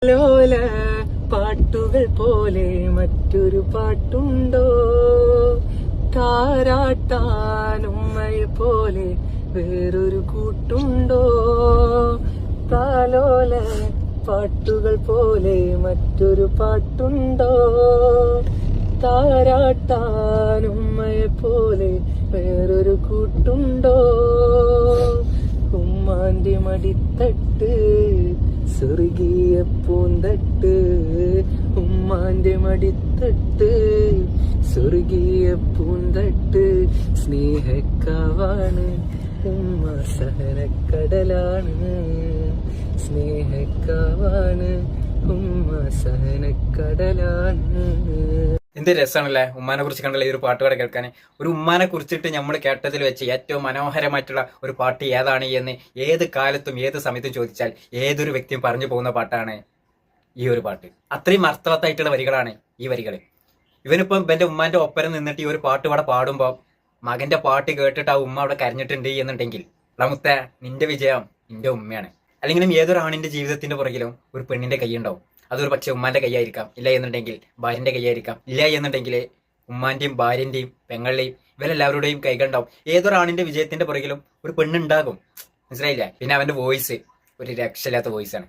ലോല പാട്ടുകൾ പോലെ മറ്റൊരു പാട്ടുണ്ടോ, താരാട്ടാനുമ്മയെ പോലെ വേറൊരു കൂട്ടുണ്ടോ. താലോല പാട്ടുകൾ പോലെ മറ്റൊരു പാട്ടുണ്ടോ, താരാട്ടാനുമ്മയെ പോലെ വേറൊരു കൂട്ടുണ്ടോ. ഉമ്മാന്റെ മടിത്തട്ട് സ്വർഗീയ പൂന്തട്ട്, ഉമ്മാന്റെ മടിത്തട്ട് സ്വർഗീയ പൂന്തട്ട്. സ്നേഹക്കാവാണ് ഉമ്മ സഹനക്കടലാണ്, സ്നേഹക്കാവാണ് ഉമ്മ സഹനക്കടലാണ്. എന്ത് രസമാണല്ലേ ഉമ്മാനെ കുറിച്ച് കണ്ടുള്ള ഈ ഒരു പാട്ടുപാടെ കേൾക്കാൻ. ഒരു ഉമ്മാനെ കുറിച്ചിട്ട് നമ്മൾ കേട്ടതിൽ വെച്ച് ഏറ്റവും മനോഹരമായിട്ടുള്ള ഒരു പാട്ട് ഏതാണ് എന്ന് ഏത് കാലത്തും ഏത് സമയത്തും ചോദിച്ചാൽ ഏതൊരു വ്യക്തിയും പറഞ്ഞു പോകുന്ന പാട്ടാണ് ഈ ഒരു പാട്ട്. അത്രയും അർത്ഥവത്തായിട്ടുള്ള വരികളാണ് ഈ വരികൾ. ഇവനിപ്പം എന്റെ ഉമ്മാന്റെ ഒപ്പരം നിന്നിട്ട് ഈ ഒരു പാട്ട് ഇവിടെ പാടുമ്പോൾ മകന്റെ പാട്ട് കേട്ടിട്ട് ആ ഉമ്മ അവിടെ കരഞ്ഞിട്ടുണ്ട് എന്നുണ്ടെങ്കിൽ മുത്തേ നിന്റെ വിജയം നിന്റെ ഉമ്മയാണ്. അല്ലെങ്കിലും ഏതൊരു ആണിന്റെ ജീവിതത്തിന്റെ പുറകിലും ഒരു പെണ്ണിന്റെ കൈയുണ്ടാവും. അതൊരു പക്ഷെ ഉമ്മാന്റെ കൈയായിരിക്കാം, ഇല്ല എന്നുണ്ടെങ്കിൽ ഭാര്യന്റെ കൈയായിരിക്കാം, ഇല്ല എന്നുണ്ടെങ്കിൽ ഉമ്മാന്റെയും ഭാര്യന്റെയും പെങ്ങളുടെയും ഇവരെല്ലാവരുടെയും കൈകളുണ്ടാവും. ഏതൊരാണിന്റെ വിജയത്തിന്റെ പുറകിലും ഒരു പെണ്ണുണ്ടാകും. മനസ്സിലായില്ലേ? പിന്നെ അവന്റെ വോയിസ് ഒരു രക്ഷയില്ലാത്ത വോയിസാണ്.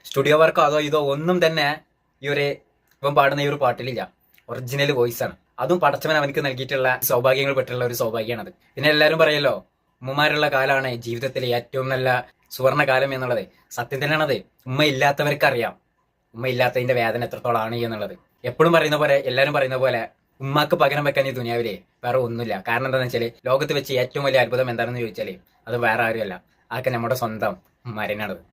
സ്റ്റുഡിയോ വർക്കോ അതോ ഇതോ ഒന്നും തന്നെ ഈ ഒരു ഇവൻ പാടുന്ന ഈ ഒരു പാട്ടിലില്ല. ഒറിജിനൽ വോയിസാണ്. അതും പടച്ചവൻ അവനക്ക് നൽകിയിട്ടുള്ള സൗഭാഗ്യങ്ങൾ പെട്ടുള്ള ഒരു സൗഭാഗ്യമാണത്. പിന്നെ എല്ലാവരും പറയല്ലോ ഉമ്മമാരുള്ള കാലമാണ് ജീവിതത്തിലെ ഏറ്റവും നല്ല സുവർണ്ണ കാലം എന്നുള്ളത്. സത്യം തന്നെയാണത്. ഉമ്മ ഇല്ലാത്തവർക്കറിയാം ഉമ്മ ഇല്ലാത്തതിന്റെ വേദന എത്രത്തോളാണ് എന്നുള്ളത്. എപ്പോഴും പറയുന്ന പോലെ എല്ലാവരും പറയുന്ന പോലെ ഉമ്മാക്ക് പകരം വെക്കാൻ ഈ ദുനിയാവിലെ വേറെ ഒന്നുമില്ല. കാരണം എന്താണെന്ന് വെച്ചാൽ ലോകത്ത് വെച്ച് ഏറ്റവും വലിയ അത്ഭുതം എന്താണെന്ന് ചോദിച്ചാൽ അത് വേറെ ആരുമല്ല, അതൊക്കെ നമ്മുടെ സ്വന്തം ഉമ്മാരനാണത്.